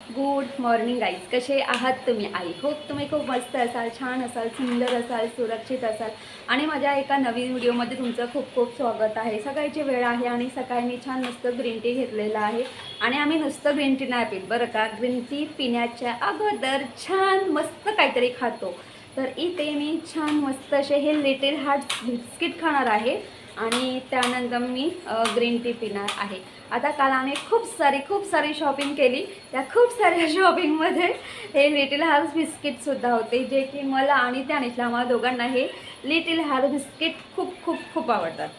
Good morning guys, कसे आहात तुम्ही? आई होप तुम्ही खूप मस्त असाल, छान असाल, सुंदर असाल, सुरक्षित असाल आणि माझ्या एका नवीन व्हिडिओमध्ये तुमचं खूप खूप स्वागत आहे. सकाळची वेळ आहे आणि सकाळी मी छान मस्त ग्रीन टी घेतलेला आहे आणि आम्ही नुसतं ग्रीन टी नाही पित बरं का. ग्रीन टी पिण्याच्या अगोदर छान मस्त काहीतरी खातो. तर इथे मी छान मस्त असे हे लिटिल हार्ट बिस्किट खाणार आहे आणि त्यानंतर मी ग्रीन टी पिणार आहे. आता काल आम्ही खूप सारी शॉपिंग केली. त्या खूप साऱ्या शॉपिंगमध्ये हे लिटिल हार्ट्स बिस्किटसुद्धा होते, जे की मला आणि त्यानेशला आम्हाला दोघांना हे लिटिल हार्ट बिस्किट खूप खूप खूप आवडतात.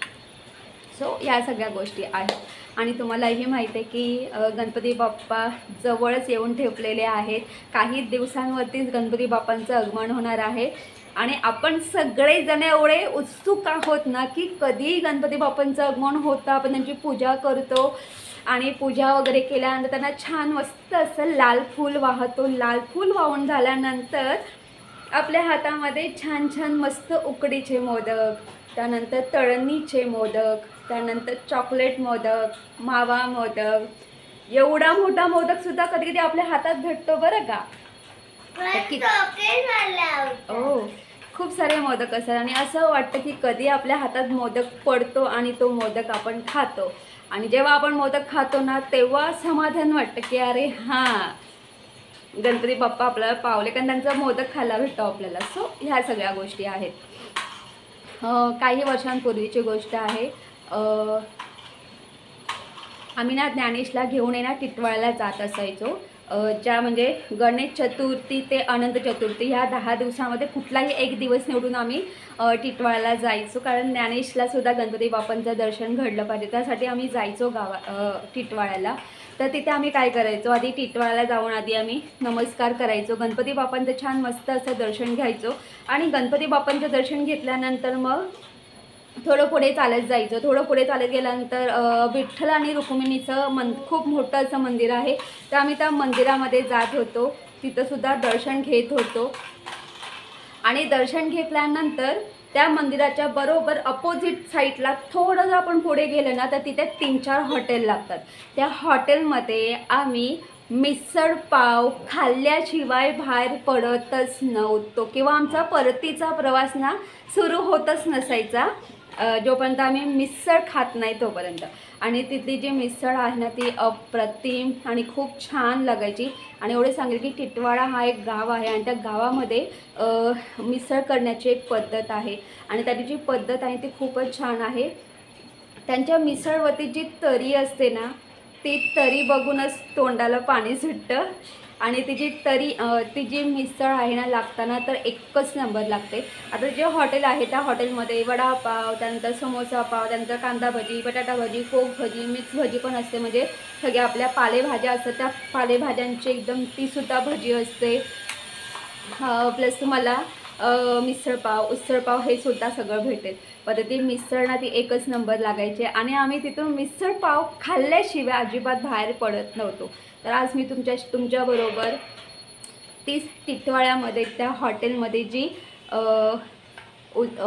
सो या सगळ्या गोष्टी आहेत आणि तुम्हालाही माहीत आहे की गणपती बाप्पा जवळच येऊन ठेपलेले आहेत. काही दिवसांवरतीच गणपती बाप्पांचं आगमन होणार आहे आणि आपण सगळेजण एवढे उत्सुक आहोत ना की कधी गणपती बाप्पांचं आगमन होतं, आपण त्यांची पूजा करतो आणि पूजा वगैरे केल्यानंतर त्यांना छान मस्त असं लाल फूल वाहतो. लाल फूल वाहून झाल्यानंतर आपल्या हातामध्ये छान छान मस्त उकडीचे मोदक, त्यानंतर तळणीचे मोदक, त्यानंतर चॉकलेट मोदक, मावा मोदक, एवढा मोठा मोदकसुद्धा कधी कधी आपल्या हातात भेटतो बरं का. हो, खूप सारे मोदक असतात आणि असं वाटतं की कधी आपल्या हातात मोदक पडतो आणि तो मोदक आपण खातो आणि जेव्हा आपण मोदक खातो ना तेव्हा समाधान वाटतं की अरे हां, गणपती बाप्पा आपल्याला पावले, कारण त्यांचा मोदक खायला भेटतो आपल्याला. सो ह्या सगळ्या गोष्टी आहेत. काही वर्षांपूर्वीची गोष्ट आहे. आम्ही ना ज्ञानेशला घेऊन ना टिटवाळ्याला जात असायचो. ज्या म्हणजे गणेश चतुर्थी ते अनंत चतुर्थी ह्या 10 दिवसामध्ये कुठलाही एक दिवस निवडून आम्ही टिटवाळ्याला जायचो, कारण ज्ञानेशलासुद्धा गणपती बाप्पांचं दर्शन घडलं पाहिजे. त्यासाठी आम्ही जायचो टिटवाळ्याला. तर तिथे आम्ही काय करायचो, आधी टिटवाळ्याला जाऊन आधी आम्ही नमस्कार करायचो, गणपती बाप्पांचं छान मस्त असं दर्शन घ्यायचो आणि गणपती बाप्पांचं दर्शन घेतल्यानंतर मग थोडं पुढे चालत जायचं. थोडं पुढे चालत गेल्यानंतर विठ्ठल आणि रुक्मिणीचं खूप मोठं असं मंदिर आहे. तर आम्ही त्या मंदिरामध्ये जात होतो, तिथंसुद्धा दर्शन घेत होतो आणि दर्शन घेतल्यानंतर त्या मंदिराच्या बरोबर अपोजिट साईडला थोडं जर आपण पुढे गेलं ना तर तिथे 3-4 हॉटेल लागतात. त्या हॉटेलमध्ये आम्ही मिसळ पाव खाल्ल्याशिवाय बाहेर पडतच नव्हतो किंवा आमचा परतीचा प्रवास ना सुरू होतच नसायचा जोपर्यंत आम्ही मिसळ खात नाही तोपर्यंत. आणि तिथली जी मिसळ आहे ना ती अप्रतिम आणि खूप छान लागायची. आणि एवढे सांगेल की टिटवाळा हा एक गाव आहे आणि त्या गावामध्ये मिसळ करण्याची एक पद्धत आहे आणि त्याची जी पद्धत आहे ती खूपच छान आहे. त्यांच्या मिसळवरती जी तरी असते ना ती तरी बघूनच तोंडाला पाणी सुटतं आणि ती जी मिसळ आहे ना लागताना तर एकच नंबर लागते. आता जे हॉटेल आहे त्या हॉटेलमध्ये वडापाव, त्यानंतर समोसा पाव, त्यानंतर कांदा भजी, बटाटा भजी, कोक भजी, मिक्स भजी पण असते, म्हणजे सगळ्या आपल्या पालेभाज्या असतात त्या पालेभाज्यांची एकदम तीसुद्धा भजी असते. प्लस तुम्हाला मिसळपाव, उसळपाव हे सुद्धा सगळं भेटेल. परत ती मिसळ ना ती एकच नंबर लागायचे आणि आम्ही तिथून मिसळपाव खाल्ल्याशिवाय अजिबात बाहेर पडत नव्हतो. तर आज मी तुमच्याबरोबर तीच टिटवाळ्यामध्ये त्या हॉटेलमध्ये जी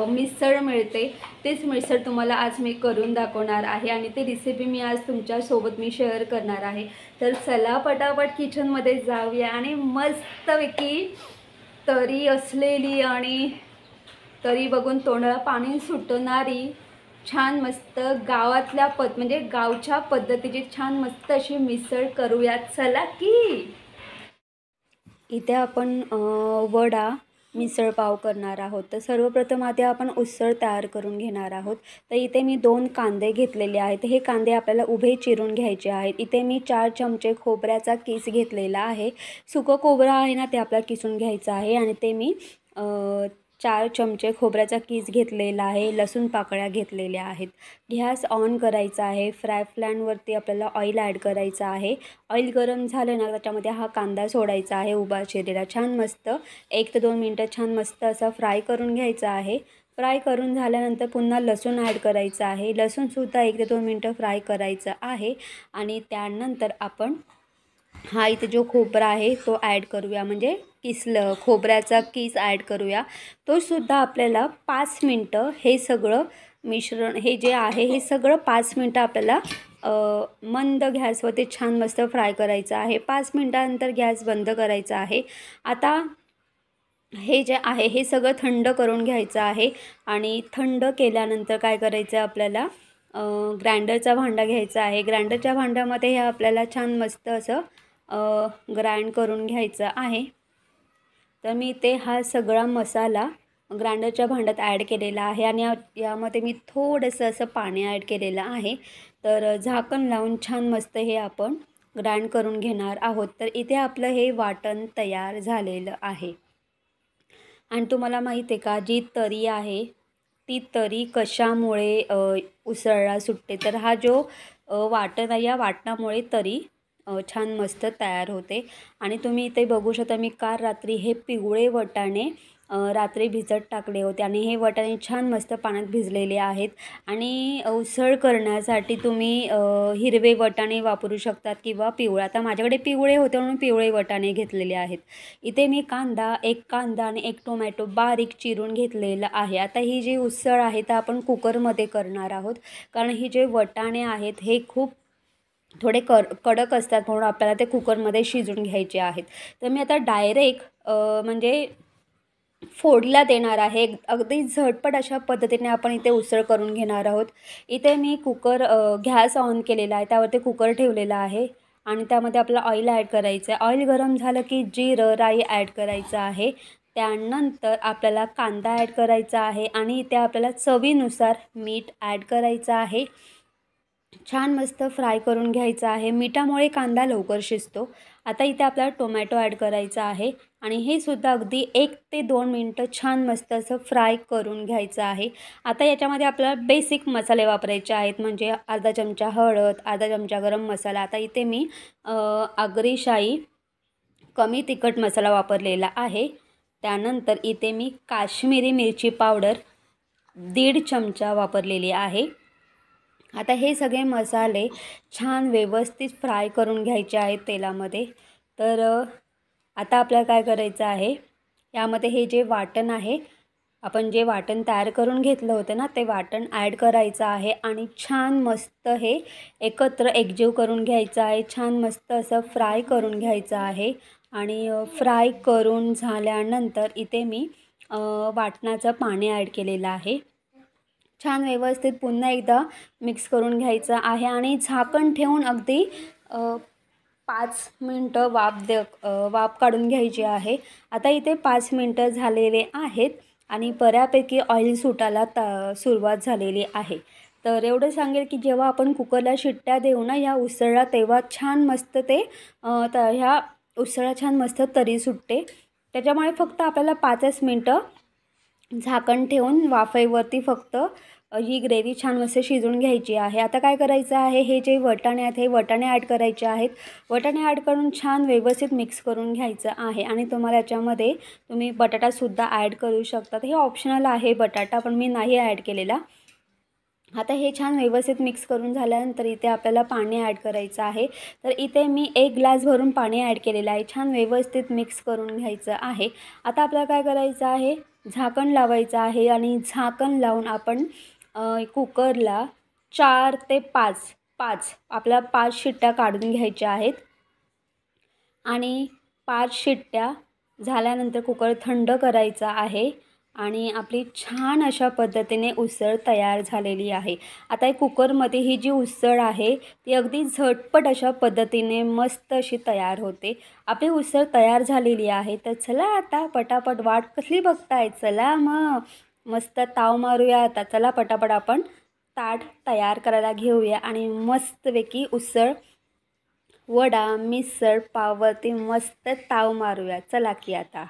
मिसळ मिळते तीच मिसळ तुम्हाला आज मी करून दाखवणार आहे आणि ती रेसिपी मी आज तुमच्यासोबत शेअर करणार आहे. तर चला पटापट किचनमध्ये जाऊया आणि मस्तपैकी तरी असलेली आणि तरी बघून तोंडाला पाणी सुटणारी छान मस्त गावातल्या म्हणजे गावच्या पद्धतीची छान मस्त अशी मिसळ करूया. चला की इथे आपण वडा, मिसळपाव करणार आहोत. तर सर्वप्रथम आधी आपण उसळ तयार करून घेणार आहोत. तर इथे मी 2 कांदे घेतलेले आहेत. हे कांदे आपल्याला उभे चिरून घ्यायचे आहेत. इथे मी 4 चमचे खोबऱ्याचा किस घेतलेला आहे. सुकं खोबरं आहे ना ते आपल्याला किसून घ्यायचं आहे आणि ते मी 4 चमचे खोबऱ्याचा किस घेतलेला आहे. लसूण पाकळ्या घेतलेल्या आहेत. गॅस ऑन करायचा आहे. फ्राय पॅनवरती आपल्याला ऑइल ॲड करायचं आहे. ऑइल गरम झालं ना त्याच्यामध्ये हा कांदा सोडायचा आहे उभा चिरलेला. छान मस्त 1 ते 2 मिनटं छान मस्त असा फ्राय करून घ्यायचा आहे. फ्राय करून झाल्यानंतर पुन्हा लसूण ॲड करायचं आहे. लसूणसुद्धा 1 ते 2 मिनटं फ्राय करायचं आहे आणि त्यानंतर आपण हा इथे जो खोबरा आहे तो ॲड करूया, म्हणजे खोबऱ्याचा किस ॲड करूया. तोसुद्धा आपल्याला 5 मिनटं हे सगळं मिश्रण हे जे आहे हे सगळं 5 मिनटं आपल्याला मंद गॅसवरती छान मस्त फ्राय करायचं आहे. 5 मिनटानंतर गॅस बंद करायचा आहे. आता हे जे आहे हे सगळं थंड करून घ्यायचं आहे आणि थंड केल्यानंतर काय करायचं आहे आपल्याला ग्राइंडरचा भांडा घ्यायचा आहे. ग्राइंडरच्या भांड्यामध्ये हे आपल्याला छान मस्त असं ग्राइंड करून घ्यायचं आहे. तर मी ते हा सगळा मसाला ग्राइंडरच्या भांड्यात ॲड केलेला आहे आणि यामध्ये मी थोडंसं असं पाणी ॲड केलेलं आहे. तर झाकण लावून छान मस्त हे आपण ग्राइंड करून घेणार आहोत. तर इथे आपलं हे वाटण तयार झालेलं आहे. आणि तुम्हाला माहीत आहे का, जी तरी आहे ती तरी कशामुळे उसळला सुटते, तर हा जो वाटण आहे या वाटणामुळे तरी छान मस्त तयार होते. आणि तुम्ही इथे बघू शकता मी काल रात्री हे पिवळे वाटाणे रात्री भिजत टाकले होते आणि हे वाटाणे छान मस्त पाण्यात भिजलेले आहेत. आणि उसळ करण्यासाठी तुम्ही हिरवे वाटाणे वापरू शकतात किंवा पिवळा. आता माझ्याकडे पिवळे होते म्हणून पिवळे वाटाणे घेतलेले आहेत. इथे मी एक कांदा आणि एक टोमॅटो बारीक चिरून घेतलेला आहे. आता ही जी उसळ आहे तर आपण कुकरमध्ये करणार आहोत, कारण ही जे वाटाणे आहेत हे खूप थोडे कडक असतात म्हणून आपल्याला ते कुकरमध्ये शिजून घ्यायचे आहेत. तर मी आता डायरेक्ट म्हणजे फोडला देणार आहे. अगदी झटपट अशा पद्धतीने आपण इथे उसळ करून घेणार आहोत. इथे मी गॅस ऑन केलेला आहे, त्यावरती कुकर ठेवलेला आहे आणि त्यामध्ये आपल्याला ऑइल ॲड करायचं आहे. ऑइल गरम झालं की जिरं राई ॲड करायचं आहे. त्यानंतर आपल्याला कांदा ॲड करायचा आहे आणि इथे आपल्याला चवीनुसार मीठ ॲड करायचं आहे. छान मस्त फ्राय करून घ्यायचा आहे. मिठामुळे कांदा लवकर शिजतो. आता इथे आपल्याला टोमॅटो ॲड करायचा आहे आणि हे सुद्धा अगदी 1 ते 2 मिनटं छान मस्त असं फ्राय करून घ्यायचं आहे. आता याच्यामध्ये आपल्याला बेसिक मसाले वापरायचे आहेत, म्हणजे अर्धा चमचा हळद, अर्धा चमचा गरम मसाला. आता इथे मी आगरीशाही कमी तिखट मसाला वापरलेला आहे. त्यानंतर इथे मी काश्मीरी मिरची पावडर 1.5 चमचा वापरलेली आहे. आता हे सगळे मसाले छान व्यवस्थित फ्राय करून घ्यायचे आहेत तेलामध्ये. तर आता आपल्याला काय करायचं आहे, यामध्ये हे जे वाटण आहे, आपण जे वाटण तयार करून घेतलं होतं ना, ते वाटण ॲड करायचं आहे आणि छान मस्त हे एकत्र एकजीव करून घ्यायचं आहे. छान मस्त असं फ्राय करून घ्यायचं आहे. आणि फ्राय करून झाल्यानंतर इथे मी वाटणाचं पाणी ॲड केलेलं आहे. छान व्यवस्थित पुन्हा एकदा मिक्स करून घ्यायचं आहे आणि झाकण ठेवून अगदी 5 मिनटं वाफ काढून घ्यायची आहे. आता इथे 5 मिनटं झालेले आहेत आणि बऱ्यापैकी ऑइल सुटायला सुरुवात झालेली आहे. तर एवढं सांगेल की जेव्हा आपण कुकरला शिट्ट्या देऊ ना ह्या उसळला, तेव्हा छान मस्त ह्या उसळला छान मस्त तरी सुटते. त्याच्यामुळे फक्त आपल्याला 5च मिनटं झाकण ठेवून वाफेवरती फक्त ही ग्रेव्ही छान मस्त शिजवून घ्यायची आहे. आता काय करायचं आहे, हे जे वाटाणे आहेत हे वाटाणे ॲड करायचे आहेत. वाटाणे ॲड करून छान व्यवस्थित मिक्स करून घ्यायचं आहे. आणि तुम्हाला याच्यामध्ये तुम्ही बटाटासुद्धा ॲड करू शकतात. हे ऑप्शनल आहे बटाटा, पण मी नाही ॲड केलेला. आता हे छान व्यवस्थित मिक्स करून झाल्यानंतर इथे आपल्याला पाणी ॲड करायचं आहे. तर इथे मी 1 ग्लास भरून पाणी ॲड केलेलं आहे. छान व्यवस्थित मिक्स करून घ्यायचं आहे. आता आपल्याला काय करायचं आहे, झाकण लावायचं आहे आणि झाकण लावून आपण कुकरला 4 ते 5 आपल्याला 5 शिट्ट्या काढून घ्यायच्या आहेत. आणि 5 शिट्ट्या झाल्यानंतर कुकर थंड करायचा आहे आणि आपली छान अशा पद्धतीने उसळ तयार झालेली आहे. आता कुकरमध्ये ही जी उसळ आहे ती अगदी झटपट अशा पद्धतीने मस्त अशी तयार होते. आपली उसळ तयार झालेली आहे. तर चला आता पटापट, वाट कसली बघताय, चला मग मस्त ताव मारूया. आता चला पटापट आपण ताट तयार करायला घेऊया आणि मस्तपैकी उसळ, वडा, मिसळ पाववरती मस्त ताव मारूया. चला की आता.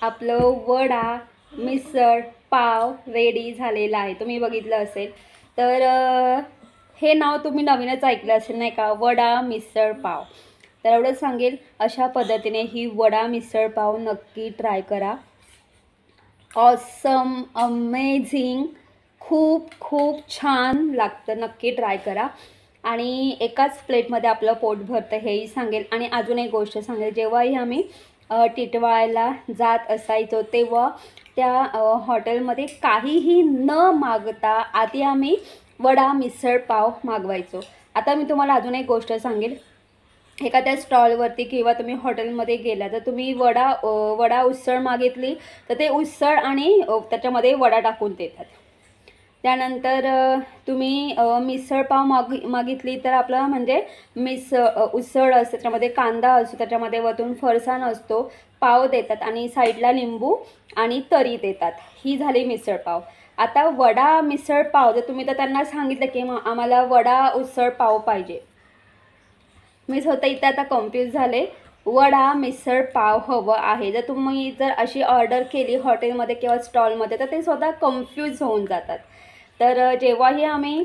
आपलं वडा मिसळ पाव रेडी झालेला आहे, तुम्ही बघितलं असेल. तर हे नाव तुम्ही नवीनच ऐकलं असेल नाही का, वडा मिसळ पाव. तर एवढंच सांगेल, अशा पद्धतीने ही वडा मिसळ पाव नक्की ट्राय करा. ऑसम, अमेझिंग, खूप खूप छान लागतं, नक्की ट्राय करा. आणि एकाच प्लेटमध्ये आपलं पोट भरतं हेही सांगेल. आणि अजून एक गोष्ट सांगेल, जेव्हाही आम्ही टिटवाळ्याला जात असायचो तेव्हा त्या हॉटेलमध्ये काहीही न मागता आधी आम्ही वडा मिसळ पाव मागवायचो. आता मी तुम्हाला अजून एक गोष्ट सांगेल, एखाद्या स्टॉलवरती किंवा तुम्ही हॉटेलमध्ये गेला तर तुम्ही वडा उसळ मागितली तर ते उसळ आणि त्याच्यामध्ये वडा टाकून देतात. त्यानंतर तुम्ही मिसळ पाव मागितली तर आपलं म्हणजे उसळ असते, त्याच्यामध्ये कांदा असतो, त्याच्यामध्ये वरतून फरसाण असतो, पाव देतात आणि साईडला लिंबू आणि तरी देतात. ही झाली मिसळ पाव. आता वडा मिसळ पाव जर तुम्ही तर त्यांना सांगितलं की आम्हाला वडा उसळ पाव पाहिजे, मी स्वतः इथं आता कन्फ्यूज झाले. वडा मिसळ पाव हवं आहे. जर तुम्ही अशी ऑर्डर केली हॉटेलमध्ये किंवा स्टॉलमध्ये तर ते स्वतः कन्फ्यूज होऊन जातात. तर जेव्हाही आम्ही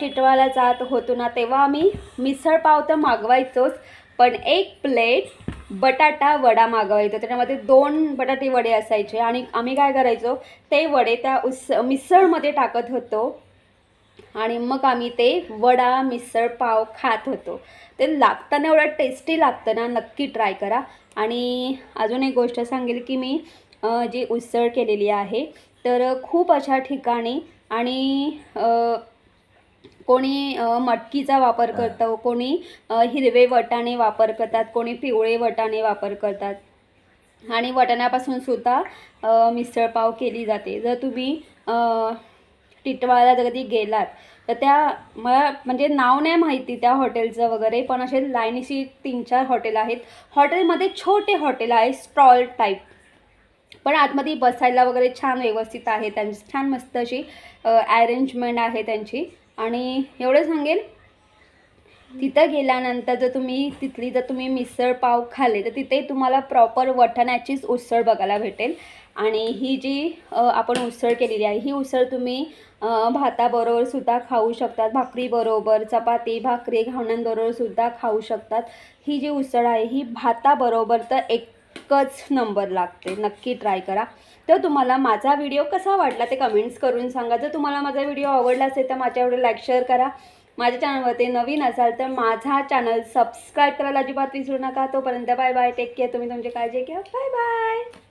टिटवाळ्याला जात होतो ना तेव्हा आम्ही मिसळ पाव तर मागवायचोच, पण एक प्लेट बटाटा वडा मागवायचो. त्याच्यामध्ये 2 बटाटे वडे असायचे आणि आम्ही काय करायचो, ते वडे त्या मिसळमध्ये टाकत होतो आणि मग आम्ही ते वडा मिसळ पाव खात होतो. ते लागताना एवढं टेस्टी लागतं ना, नक्की ट्राय करा. आणि अजून एक गोष्ट सांगेल की मी जी उसळ केलेली आहे तर खूप अशा ठिकाणी आणि कोणी मटकीचा वापर करतं, कोणी हिरवे वाटाणे वापर करतात, कोणी पिवळे वाटाणे वापर करतात आणि वाटाण्यापासून सुद्धा मिसळ पाव केली जाते. जर तुम्ही टिटवाळ्याला जर कधी गेलात तर मला म्हणजे नाव नाही माहिती त्या हॉटेलचं वगैरे, पण असे लाईनीशी 3-4 हॉटेल आहेत. हॉटेलमध्ये छोटे हॉटेल आहे, स्टॉल टाईप, पण आतमध्ये बसायला वगैरे छान व्यवस्थित आहे, त्यांची छान मस्त अशी अरेंजमेंट आहे त्यांची. आणि एवढं सांगेल, तिथं गेल्यानंतर जर तुम्ही मिसळ पाव खाल्ले तर तिथे तुम्हाला प्रॉपर वाटाण्याचीच उसळ बघायला भेटेल. आणि ही जी आपण उसळ केलेली आहे, ही उसळ तुम्ही भाताबरोबर सुद्धा खाऊ शकतात, भाकरीबरोबर, चपाती भाकरी घावण्यांबरोबर सुद्धा खाऊ शकतात. ही जी उसळ आहे ही भाताबरोबर तर एकच नंबर लागते, नक्की ट्राय करा. तर तुम्हाला माझा व्हिडिओ कसा वाटला ते कमेंट्स करून सांगा. जर तुम्हाला माझा व्हिडिओ आवडला असेल तर माझ्या व्हिडिओ लाईक शेअर करा. माझ्या चॅनलवरती नवीन असाल तर माझा चॅनल सबस्क्राईब करायला अजिबात विसरू नका. तोपर्यंत बाय बाय, टेक केअर, तुम्ही तुमची काळजी घ्या, बाय बाय.